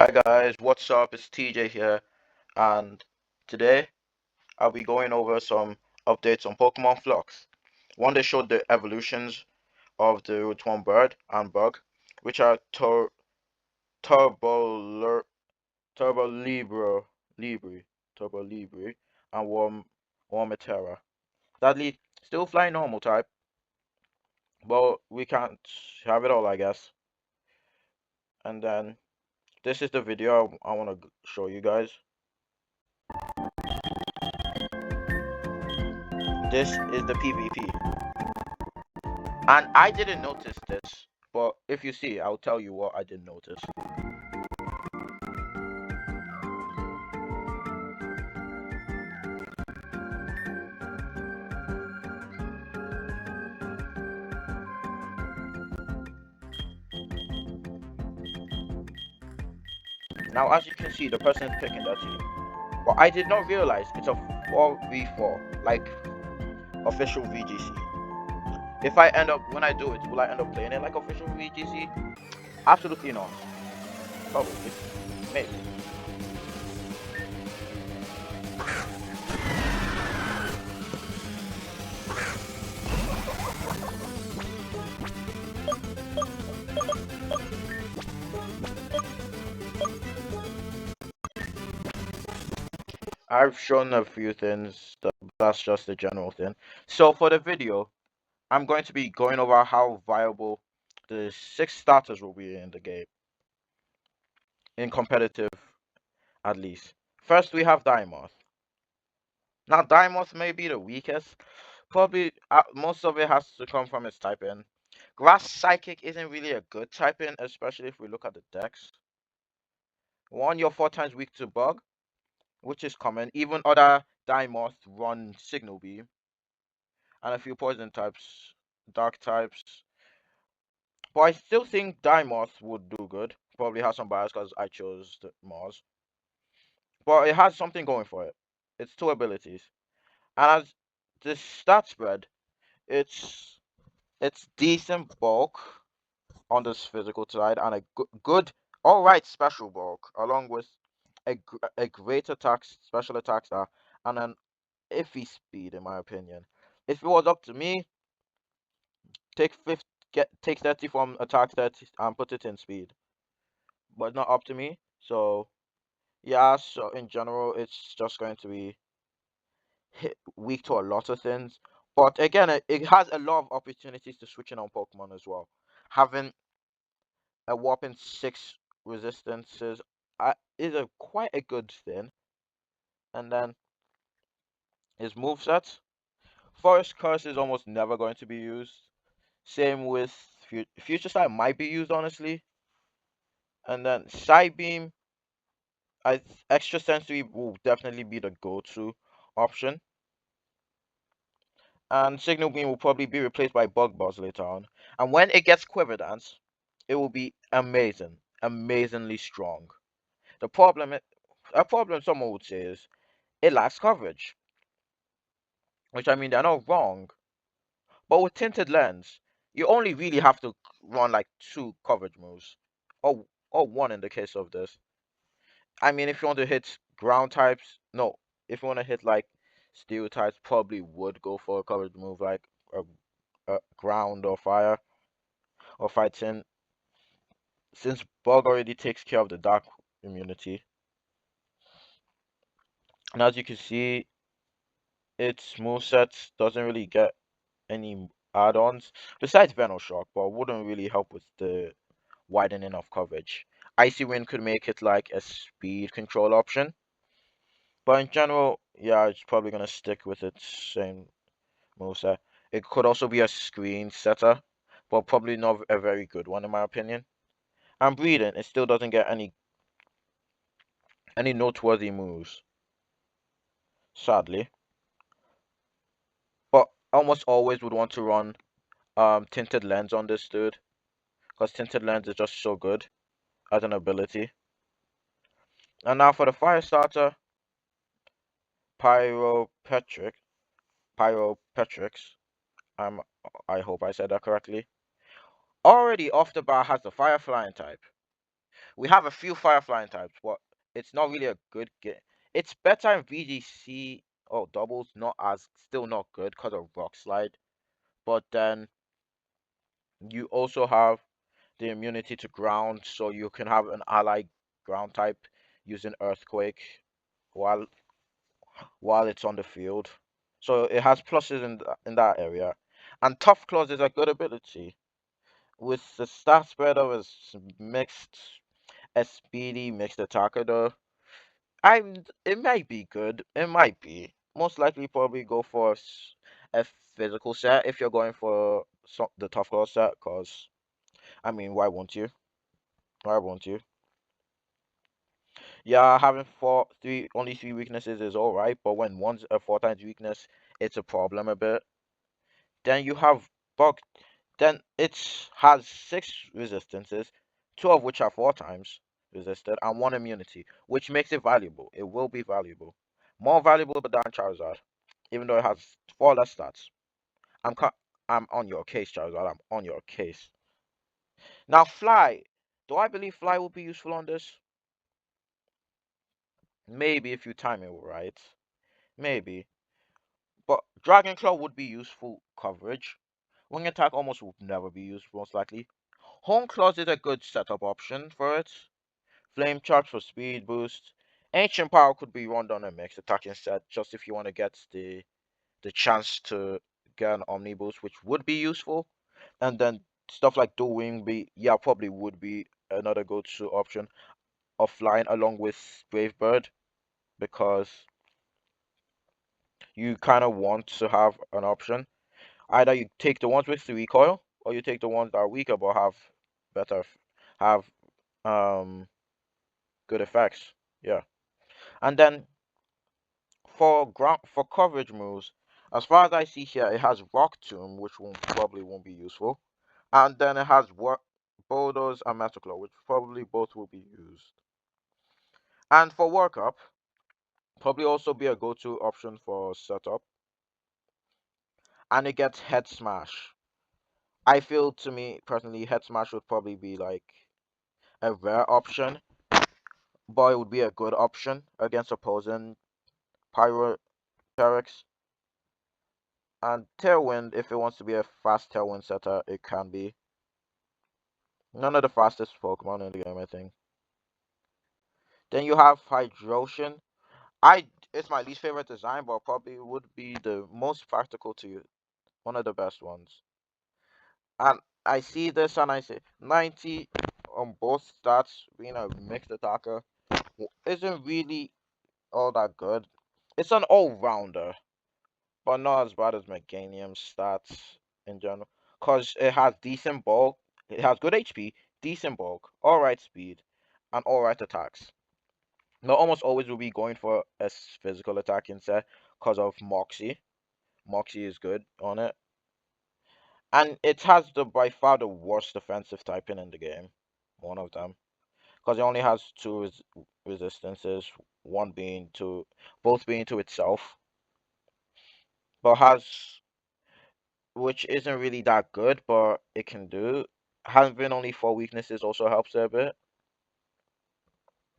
Hi guys, what's up? It's TJ here, and today I'll be going over some updates on Pokemon Flux. One, they showed the evolutions of the Route 1 bird and bug, which are Turbo Turbo Libri, Turbo Libri, and Wormatera. Sadly, still flying normal type, but we can't have it all, I guess. And then this is the video I want to show you guys. This is the PvP. And I didn't notice this, but if you see, I'll tell you what I didn't notice. Now, as you can see, the person is picking their team. But I did not realize it's a 4v4, like official VGC. If I end up, when I do it, will I end up playing it like official VGC? Absolutely not. Probably. Maybe. I've shown a few things, that's just a general thing. So for the video, I'm going to be going over how viable the 6 starters will be in the game, in competitive at least. First, we have Diamoth. Now, Diamoth may be the weakest. Probably most of it has to come from its typing. Grass Psychic isn't really a good typing, especially if we look at the decks. One, you're 4 times weak to Bug, which is common. Even other Diamoth run Signal Beam. And a few poison types, dark types. But I still think Diamoth would do good. Probably has some bias because I chose the Mars. But it has something going for it. It's 2 abilities. And as the stat spread, it's decent bulk on this physical side and a good, all right special bulk, along with a great attack, special attack star, and an iffy speed, in my opinion. If it was up to me, take 30 from attack 30 and put it in speed, but not up to me. So yeah, so in general, it's just going to be weak to a lot of things. But again, it has a lot of opportunities to switch in on Pokemon as well. Having a whopping 6 resistances is a quite a good thing. And then his moveset. Forest Curse is almost never going to be used. Same with Future Sight might be used honestly. And then Side Beam, Extra Sensory will definitely be the go-to option. And Signal Beam will probably be replaced by Bug Buzz later on. And when it gets Quiver Dance, it will be amazing, amazingly strong. The problem, a problem someone would say is it lacks coverage, which I mean they're not wrong. But with tinted lens, you only really have to run like 2 coverage moves, or one in the case of this. I mean, if you want to hit ground types, no. If you want to hit like steel types, probably would go for a coverage move like a ground or fire or fighting, since Bug already takes care of the dark immunity. And as you can see, its moveset doesn't really get any add-ons besides Venoshock, but wouldn't really help with the widening of coverage. Icy Wind could make it like a speed control option, but in general, yeah, it's probably gonna stick with its same moveset. It could also be a screen setter, but probably not a very good one in my opinion. And Breeding, it still doesn't get any noteworthy moves, sadly. But almost always would want to run Tinted Lens on this dude, because Tinted Lens is just so good as an ability. And now for the fire starter, Pyropetric, Pyropetrix. I hope I said that correctly. Already off the bat has the fire flying type, We have a few fire flying types, but it's not really a good game. It's better in VGC or doubles, not as still not good because of rock slide. But then you also have the immunity to ground, so you can have an ally ground type using earthquake while it's on the field. So it has pluses in that area. And tough claws is a good ability with the stat spread of mixed a speedy mixed attacker though. It might be good. It might be. Most likely probably go for a physical set if you're going for the tough claw set, cause I mean why won't you? Why won't you? Yeah, having only three weaknesses is alright, but when one's a four times weakness, it's a problem a bit. Then you have bug. Then it has six resistances, two of which are four times resisted, and one immunity, which makes it valuable. It will be valuable, more valuable than Charizard, even though it has four less stats. I'm ca- I'm on your case, Charizard. I'm on your case. Now, Fly. Do I believe Fly will be useful on this? Maybe if you time it right. Maybe. But Dragon Claw would be useful coverage. Wing Attack almost would never be used, most likely. Home Claws is a good setup option for it. Flame Charge for speed boost. Ancient Power could be run on a mixed attacking set just if you want to get the chance to get an Omni boost, which would be useful. And then stuff like Dual Wing probably would be another go-to option of flying along with Brave Bird because you kind of want to have an option. Either you take the ones with the recoil, or you take the ones that are weaker but better, have um good effects. Yeah, and then for coverage moves, as far as I see here, it has Rock Tomb, which probably won't be useful, and then it has what Bulldoze and Metaclaw, which probably both will be used. And for workup, probably also be a go-to option for setup, and it gets Head Smash. I feel to me personally, Head Smash would probably be like a rare option, but it would be a good option against opposing Pyroterex. And Tailwind, if it wants to be a fast Tailwind setter, it can be. None of the fastest Pokemon in the game, I think. Then you have Hydrotion. It's my least favorite design, but probably would be the most practical to use. One of the best ones. And I see this and I say 90 on both stats, being a mixed attacker, isn't really all that good. It's an all-rounder, but not as bad as Meganium's stats in general. Cause it has decent bulk, it has good HP, decent bulk, alright speed, and alright attacks. Now almost always will be going for a physical attacking set because of Moxie. Moxie is good on it. And it has the by far the worst defensive typing in the game. One of them. Because it only has two resistances, one being to both being to itself. But has which isn't really that good, but it can do. Having only four weaknesses also helps a bit.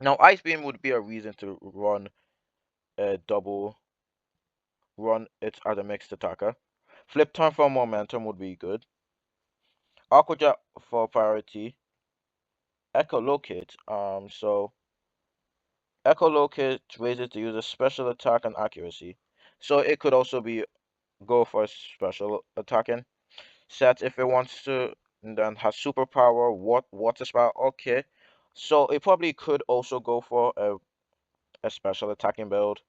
Now, Ice Beam would be a reason to run a double run it as a mixed attacker. Flip Turn for momentum would be good. Aqua Jet for priority. Echolocate. So Echolocate raises the user's special attack and accuracy. So it could also be go for special attacking set if it wants to, and then has superpower, water spout. Okay, so it probably could also go for a special attacking build,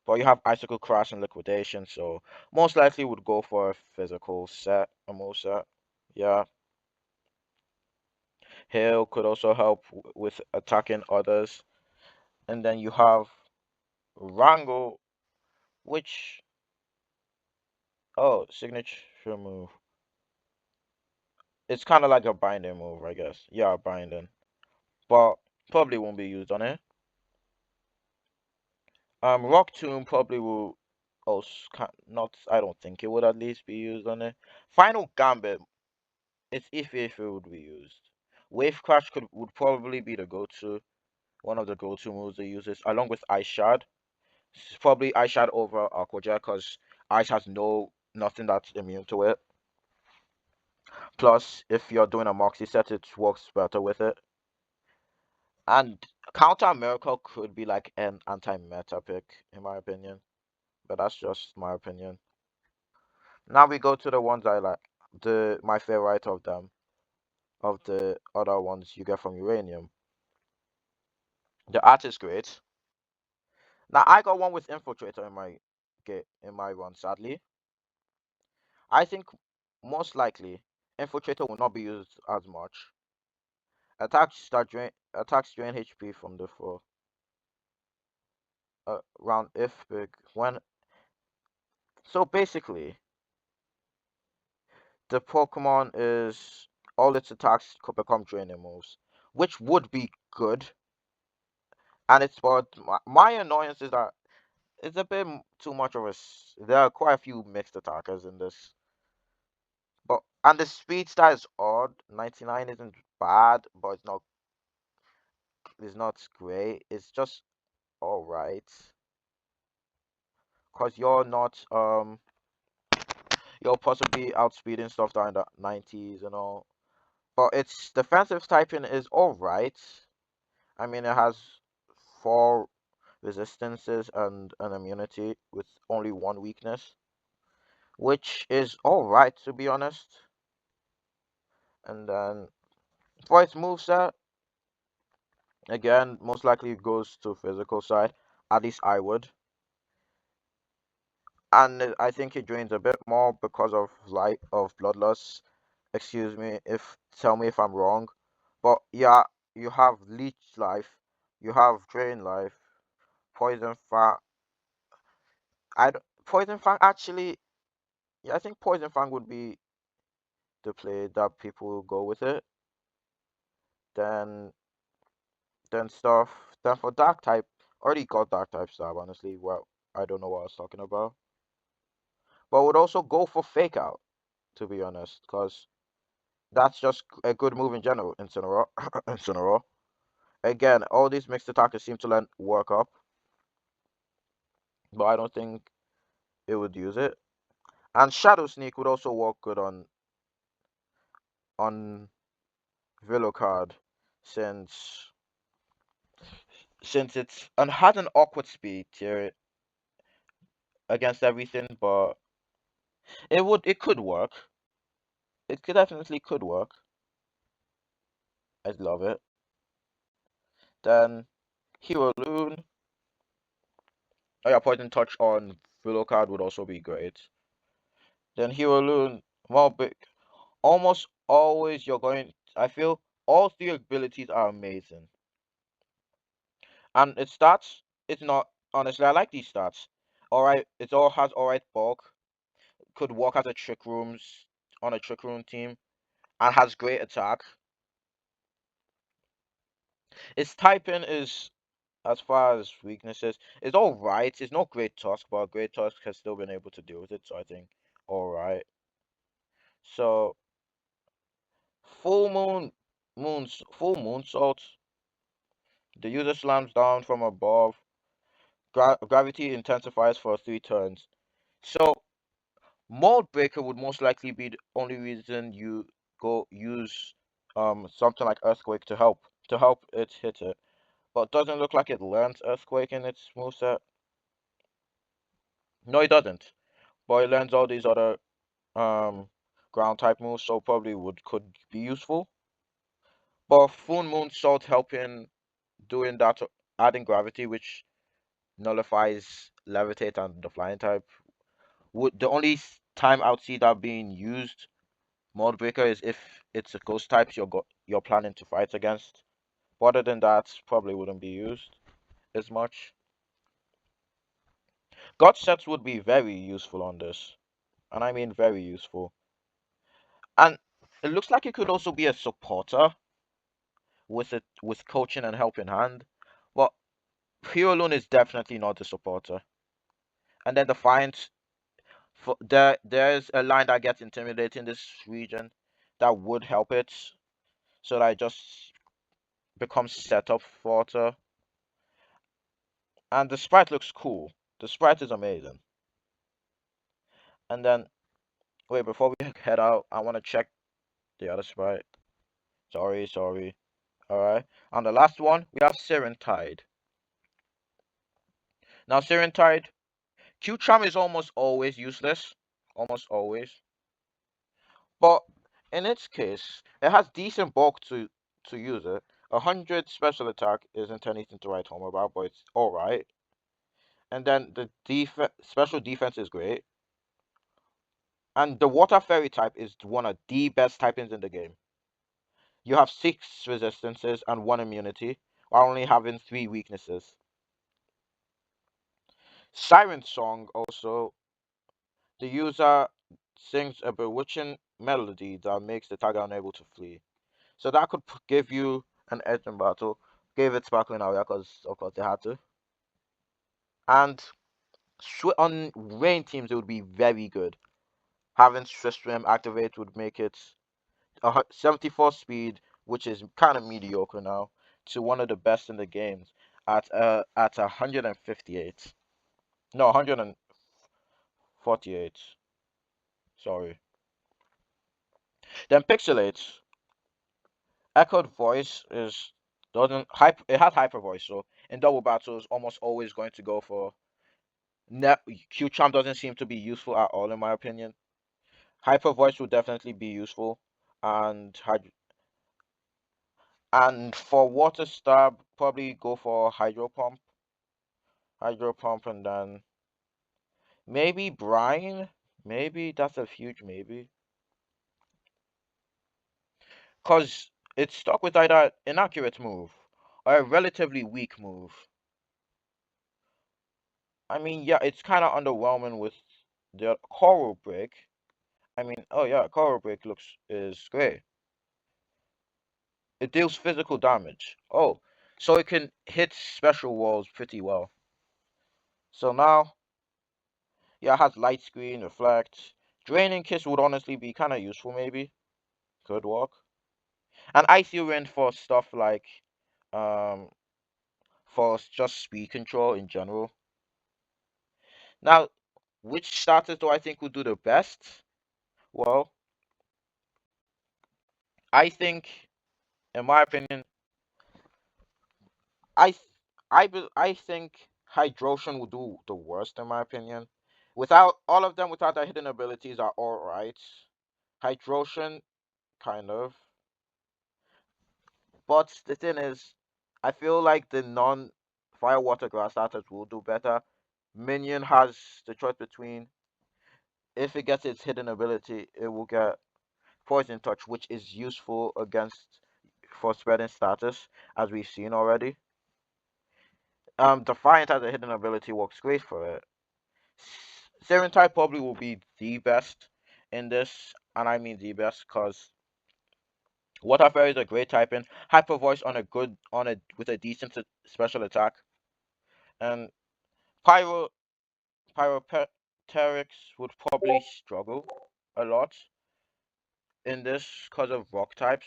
but you have icicle crash and liquidation, so most likely would go for a physical set, a move set. Yeah, hail could also help with attacking others, and then you have wrangle, which signature move. It's kind of like a binding move, I guess. Yeah, binding, but probably won't be used on it. Rock Tomb probably will also not. I don't think it would at least be used on it. Final Gambit. It's iffy if it would be used. Wave Crash would probably be the go-to, one of the go-to moves they uses, along with Ice Shard. Probably Ice Shard over Aqua Jet because Ice has nothing that's immune to it. Plus, if you're doing a Moxie set, it works better with it. And Counter Miracle could be like an anti-meta pick, in my opinion. But that's just my opinion. Now we go to the ones I like. My favorite of them, of the other ones you get from Uranium. The art is great. Now I got one with Infiltrator in my run, sadly. I think most likely Infiltrator will not be used as much. Attacks drain HP from the foe. Round if big when so basically the Pokemon is all its attacks could become draining moves, which would be good. And it's but my annoyance is that it's a bit too much of there are quite a few mixed attackers in this. But and the speed stat is odd. 99 isn't bad, but it's not great. It's just alright. Cause you're possibly outspeeding stuff down in the 90s and all. But its defensive typing is alright. I mean, it has 4 resistances and an immunity with only 1 weakness, which is alright to be honest. And then for its moveset, again, most likely it goes to physical side. At least I would. And I think it drains a bit more because of bloodlust. Excuse me if tell me if I'm wrong. But yeah, you have leech life, you have drain life, poison fang. Poison fang actually. Yeah, I think poison fang would be the play that people go with it. Then stuff. Then for dark type, already got dark type stab. Honestly, well, I don't know what I was talking about. But would also go for fake out to be honest, because that's just a good move in general. Incineroar, Incineroar. Again, all these mixed attackers seem to let work up, but I don't think it would use it. And Shadow Sneak would also work good on Velocard since it's and had an awkward speed tier against everything, but it could work. It could definitely could work. I'd love it. Then Hero Loon. Oh yeah, Poison Touch on Velocard would also be great. Then Hero Loon, well, big. Almost always you're going. I feel all 3 abilities are amazing, and its stats. It's not honestly. I like these stats. All right, it all has all right bulk. Could work as a on a trick room team, and has great attack. Its typing is as far as weaknesses, it's all right. It's not great Tusk, but great Tusk has still been able to deal with it. So I think all right. So full full moon salt. The user slams down from above. Gravity intensifies for 3 turns. So mold breaker would most likely be the only reason you go use something like earthquake to help it hit it. But it doesn't look like it learns earthquake in its moveset. No, it doesn't. But it learns all these other um ground type moves, so probably could be useful. But full moon salt helping doing that, adding gravity, which nullifies levitate and the flying type. Would the only time I would see that being used Mold breaker is if it's a ghost types you're planning to fight against. But other than that, probably wouldn't be used as much. God sets would be very useful on this, and I mean very useful. And it looks like it could also be a supporter with coaching and helping hand. But Hero alone is definitely not a supporter. And then the finds there's a line that gets intimidating in this region that would help it. so that it just becomes set up for water. And the sprite looks cool. The sprite is amazing. And then, wait, before we head out, I want to check the other sprite. Sorry. Alright. On the last one, we have Siren Tide. Now, Siren Tide, Q-Charm is almost always useless. Almost always. But in its case, it has decent bulk to use it. 100 special attack isn't anything to write home about, but it's alright. And then the special defense is great. And the water fairy type is one of the best typings in the game. You have 6 resistances and 1 immunity, while only having 3 weaknesses. Siren Song also, the user sings a bewitching melody that makes the target unable to flee. So that could give you an edge in battle. Gave it Sparkling Area because, of course, they had to. And on rain teams, it would be very good. Having Swift Swim activate would make it 74 speed, which is kind of mediocre now, to one of the best in the games at 158. No, 148. Sorry. Then Pixelates. Echoed voice is doesn't hype. It has hyper voice, so in double battles, almost always going to go for. Q charm doesn't seem to be useful at all, in my opinion. Hyper voice would definitely be useful, and for water stab, probably go for hydro pump, and then maybe brine. Maybe that's a huge maybe, cause it's stuck with either inaccurate move or a relatively weak move. I mean, yeah, it's kind of underwhelming with the coral break. I mean, oh yeah, coral break is great. It deals physical damage. Oh, so it can hit special walls pretty well. So now, yeah, it has light screen, reflect. Draining kiss would honestly be kind of useful, maybe. Could work. And icy wind for stuff like, um, for just speed control in general. Now, which starters do I think would do the best? Well, I think, in my opinion, I th- I think Hydrotion will do the worst in my opinion. Without all of them, without their hidden abilities, are all right. Hydrotion, kind of, but the thing is, I feel like the non fire water grass starters will do better. Minion has the choice between, if it gets its hidden ability, it will get poison touch, which is useful against for spreading status, as we've seen already. Defiant has a hidden ability, works great for it. Serentide probably will be the best in this, and I mean the best because Water Fairy is a great typing. Hyper Voice on a good on a with a decent special attack, and Pyro Pyroteryx would probably struggle a lot in this because of rock types.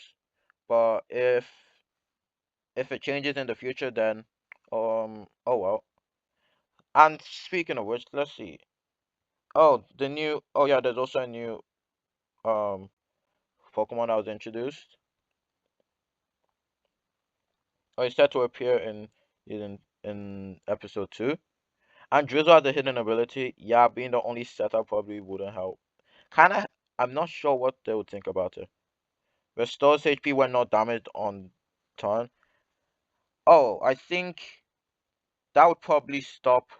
But if it changes in the future, then oh well. And speaking of which, let's see. Oh, yeah, there's also a new um Pokemon that was introduced. Oh, it's set to appear in episode 2. And Drizzle has a hidden ability. Yeah, being the only setup probably wouldn't help. Kinda, I'm not sure what they would think about it. Restores HP when not damaged on turn. Oh, I think that would probably stop.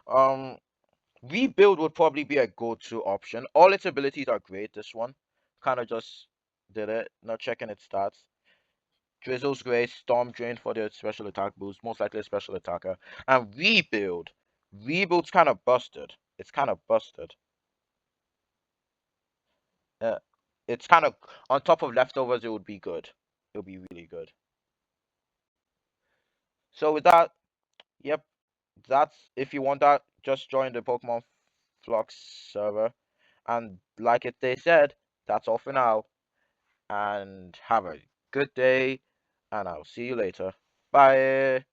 Um, Rebuild would probably be a go-to option. All its abilities are great. This one kind of just did it, not checking its stats. Drizzle's great, Storm Drain for the special attack boost, most likely a special attacker. And Rebuild. Rebuild's kind of busted. It's kind of busted. Uh, it's kind of on top of leftovers. It would be good. It would be really good. So with that, yep, that's if you want that, just join the Pokemon Flux server. And like they said, that's all for now. and have a good day, and I'll see you later. Bye.